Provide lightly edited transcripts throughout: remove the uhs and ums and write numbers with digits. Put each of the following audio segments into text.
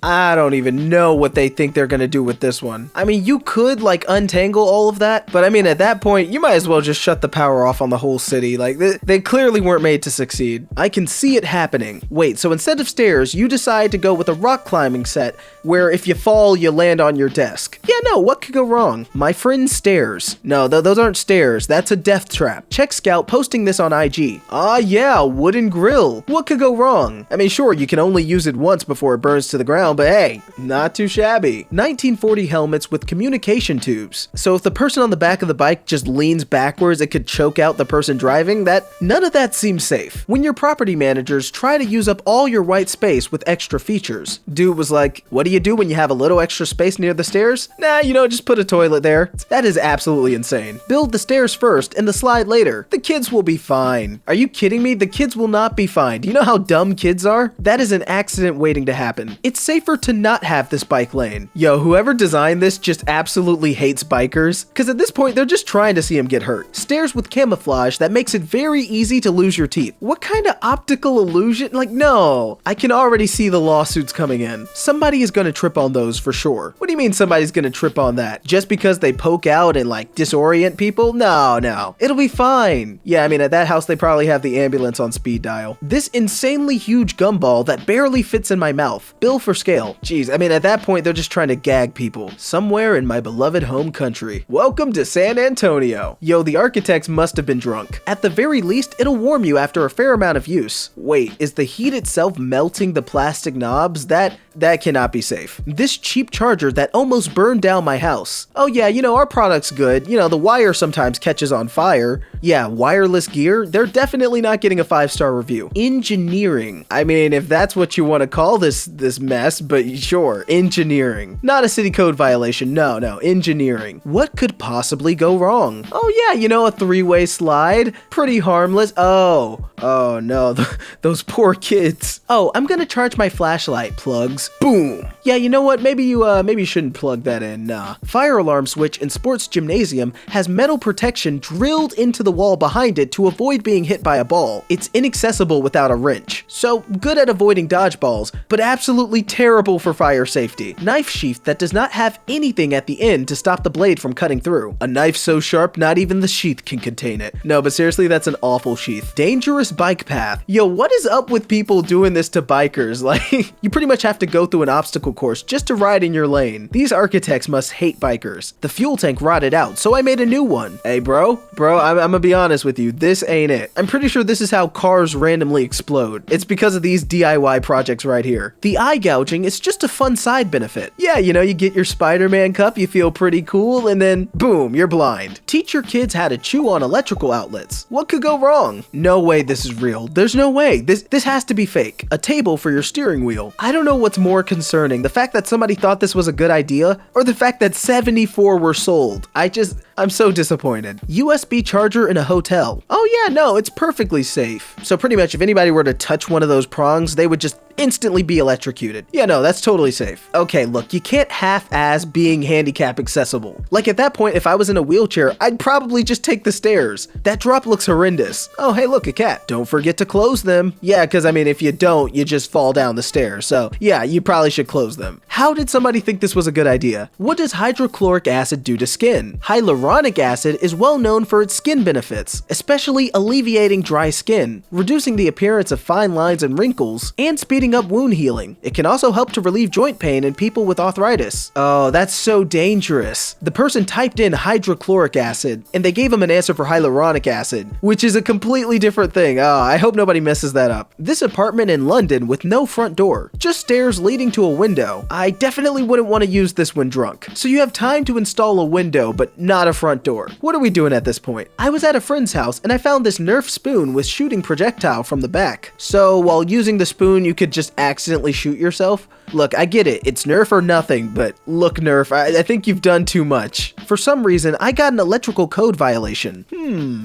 I don't even know what they think they're gonna do with this one. I mean, you could, like, untangle all of that, but I mean, at that point, you might as well just shut the power off on the whole city. Like, they clearly weren't made to succeed. I can see it happening. Wait, so instead of stairs, you decide to go with a rock climbing set, where if you fall, you land on your desk. Yeah, no, what could go wrong? My friend stairs. No, those aren't stairs. That's a death trap. Check Scout posting this on IG. Ah, yeah, wooden grill. What could go wrong? I mean, sure, you can only use it once before it burns to the ground, but hey, not too shabby. 1940 helmets with communication tubes. So if the person on the back of the bike just leans backwards, it could choke out the person driving. None of that seems safe. When your property managers try to use up all your white space with extra features. Dude was like, what do you do when you have a little extra space near the stairs? Nah, just put a toilet there. That is absolutely insane. Build the stairs first and the slide later. The kids will be fine. Are you kidding me? The kids will not be fine. Do you know how dumb kids are? That is an accident waiting to happen. It's safer to not have this bike lane. Yo, whoever designed this just absolutely hates bikers, because at this point they're just trying to see him get hurt. Stairs with camouflage that makes it very easy to lose your teeth. What kind of optical illusion? Like, no. I can already see the lawsuits coming in. Somebody is gonna trip on those for sure. What do you mean somebody's gonna trip on that? Just because they poke out and like disorient people? No. It'll be fine. Yeah, I mean, at that house they probably have the ambulance on speed dial. This insanely huge gumball that barely fits in my mouth. Bill for scale. Jeez, I mean, at that point, they're just trying to gag people. Somewhere in my beloved home country. Welcome to San Antonio. Yo, the architects must have been drunk. At the very least, it'll warm you after a fair amount of use. Wait, is the heat itself melting the plastic knobs? That cannot be safe. This cheap charger that almost burned down my house. Oh yeah, our product's good. The wire sometimes catches on fire. Yeah, wireless gear, they're definitely not getting a 5-star review. Engineering. I mean, if that's what you want to call this mess, but sure, engineering. Not a city code violation, no, engineering. What could possibly go wrong? Oh yeah, a 3-way slide. Pretty harmless. Oh no, those poor kids. Oh, I'm gonna charge my flashlight, plugs. Boom. Yeah, you know what? Maybe you shouldn't plug that in. Nah. Fire alarm switch in sports gymnasium has metal protection drilled into the wall behind it to avoid being hit by a ball. It's inaccessible without a wrench. So good at avoiding dodgeballs, but absolutely terrible for fire safety. Knife sheath that does not have anything at the end to stop the blade from cutting through. A knife so sharp not even the sheath can contain it. No, but seriously, that's an awful sheath. Dangerous bike path. Yo, what is up with people doing this to bikers? Like, you pretty much have to go through an obstacle course just to ride in your lane. These architects must hate bikers. The fuel tank rotted out, so I made a new one. Hey bro, I'm gonna be honest with you, this ain't it. I'm pretty sure this is how cars randomly explode. It's because of these DIY projects right here. The eye gouging is just a fun side benefit. Yeah, you get your Spider-Man cup, you feel pretty cool, and then boom, you're blind. Teach your kids how to chew on electrical outlets. What could go wrong? No way this is real. There's no way. This has to be fake. A table for your steering wheel. I don't know what's more concerning, the fact that somebody thought this was a good idea, or the fact that 74 were sold. I'm so disappointed. USB charger in a hotel. Oh yeah, no, it's perfectly safe. So pretty much if anybody were to touch one of those prongs, they would just instantly be electrocuted. Yeah, no, that's totally safe. Okay, look, you can't half-ass being handicap accessible. Like at that point, if I was in a wheelchair, I'd probably just take the stairs. That drop looks horrendous. Oh, hey, look, a cat. Don't forget to close them. Yeah, because I mean, if you don't, you just fall down the stairs. So yeah, you probably should close them. How did somebody think this was a good idea? What does hydrochloric acid do to skin? Hyaluronic acid is well known for its skin benefits, especially alleviating dry skin, reducing the appearance of fine lines and wrinkles, and speeding up wound healing. It can also help to relieve joint pain in people with arthritis. Oh, that's so dangerous. The person typed in hydrochloric acid, and they gave him an answer for hyaluronic acid, which is a completely different thing. Oh, I hope nobody messes that up. This apartment in London with no front door, just stairs leading to a window. I definitely wouldn't want to use this when drunk. So you have time to install a window, but not a front door. What are we doing at this point? I was at a friend's house, and I found this Nerf spoon with shooting projectile from the back. So while using the spoon, you could just accidentally shoot yourself. Look, I get it, it's Nerf or nothing, but look Nerf, I think you've done too much. For some reason, I got an electrical code violation.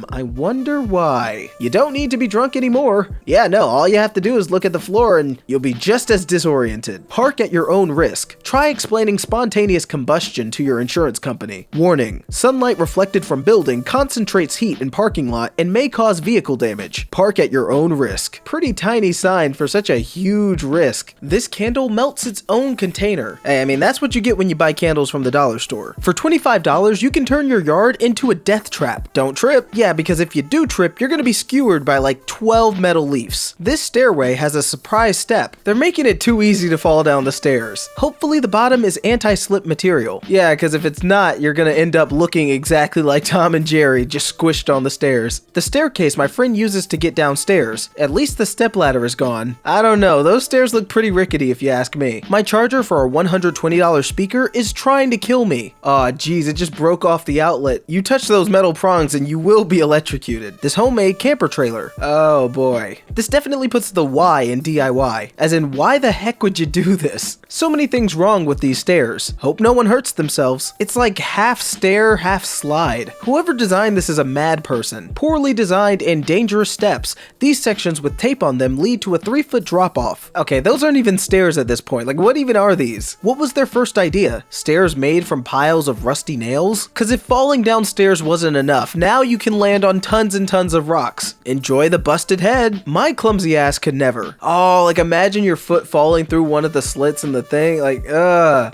I wonder why. You don't need to be drunk anymore. Yeah, no, all you have to do is look at the floor and you'll be just as disoriented. Park at your own risk. risk. Try explaining spontaneous combustion to your insurance company. Warning: sunlight reflected from building concentrates heat in parking lot and may cause vehicle damage. Park at your own risk. Pretty tiny sign for such a huge risk. This candle melts its own container. I mean, that's what you get when you buy candles from the dollar store. For $25, you can turn your yard into a death trap. Don't trip. Yeah, because if you do trip, you're gonna be skewered by like 12 metal leaves. This stairway has a surprise step. They're making it too easy to fall down the stairs. Hopefully the bottom is anti-slip material. Yeah, because if it's not, you're gonna end up looking exactly like Tom and Jerry, just squished on the stairs. The staircase my friend uses to get downstairs. At least the stepladder is gone. I don't know, those stairs look pretty rickety if you ask me. My charger for a $120 speaker is trying to kill me. Aw, geez, it just broke off the outlet. You touch those metal prongs and you will be electrocuted. This homemade camper trailer. Oh boy. This definitely puts the Y in DIY. As in, why the heck would you do this? So many things wrong with these stairs. Hope no one hurts themselves. It's like half stair, half slide. Whoever designed this is a mad person. Poorly designed and dangerous steps. These sections with tape on them lead to a 3-foot drop off. Okay, those aren't even stairs at this point. Like, what even are these? What was their first idea? Stairs made from piles of rusty nails? Cause if falling downstairs wasn't enough, now you can land on tons and tons of rocks. Enjoy the busted head. My clumsy ass could never. Oh, like imagine your foot falling through one of the slits in the thing. Like,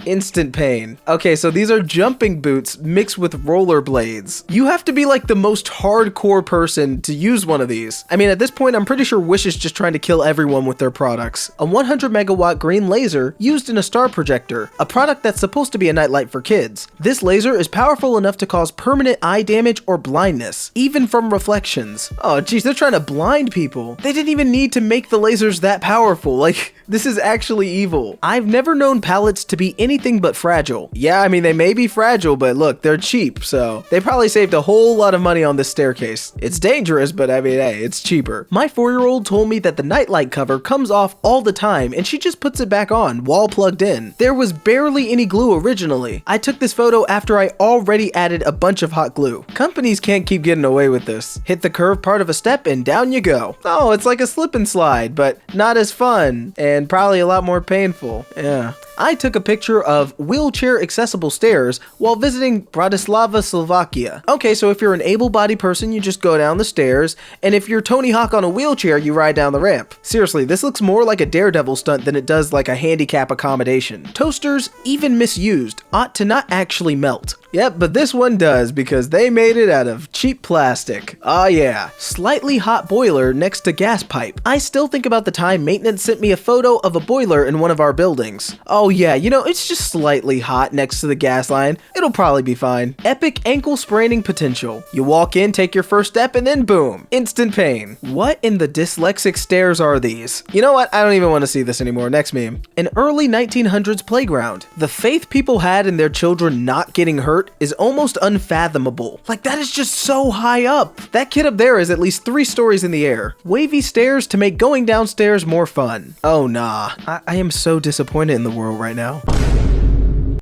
instant pain. Okay, so these are jumping boots mixed with rollerblades. You have to be like the most hardcore person to use one of these. I mean, at this point, I'm pretty sure Wish is just trying to kill everyone with their products. A 100 megawatt green laser used in a star projector, a product that's supposed to be a nightlight for kids. This laser is powerful enough to cause permanent eye damage or blindness, even from reflections. Oh geez, they're trying to blind people. They didn't even need to make the lasers that powerful. Like, this is actually evil. I've never known pallets to be anything but fragile. Yeah, I mean, they may be fragile, but look, they're cheap, so they probably saved a whole lot of money on this staircase. It's dangerous, but I mean, hey, it's cheaper. My 4-year-old told me that the nightlight cover comes off all the time and she just puts it back on, wall plugged in. There was barely any glue originally. I took this photo after I already added a bunch of hot glue. Companies can't keep getting away with this. Hit the curved part of a step and down you go. Oh, it's like a slip and slide, but not as fun and probably a lot more painful. Yeah. I took a picture of wheelchair accessible stairs while visiting Bratislava, Slovakia. Okay, so if you're an able-bodied person, you just go down the stairs, and if you're Tony Hawk on a wheelchair, you ride down the ramp. Seriously, this looks more like a Daredevil stunt than it does like a handicap accommodation. Toasters, even misused, ought to not actually melt. Yep, but this one does because they made it out of cheap plastic. Ah yeah, slightly hot boiler next to gas pipe. I still think about the time maintenance sent me a photo of a boiler in one of our buildings. Oh yeah, you know, it's just slightly hot next to the gas line. It'll probably be fine. Epic ankle spraining potential. You walk in, take your first step, and then boom, instant pain. What in the dyslexic stairs are these? You know what? I don't even want to see this anymore. Next meme. An early 1900s playground. The faith people had in their children not getting hurt is almost unfathomable. Like, that is just so high up. That kid up there is at least 3 stories in the air. Wavy stairs to make going downstairs more fun. Oh nah, I am so disappointed in the world right now.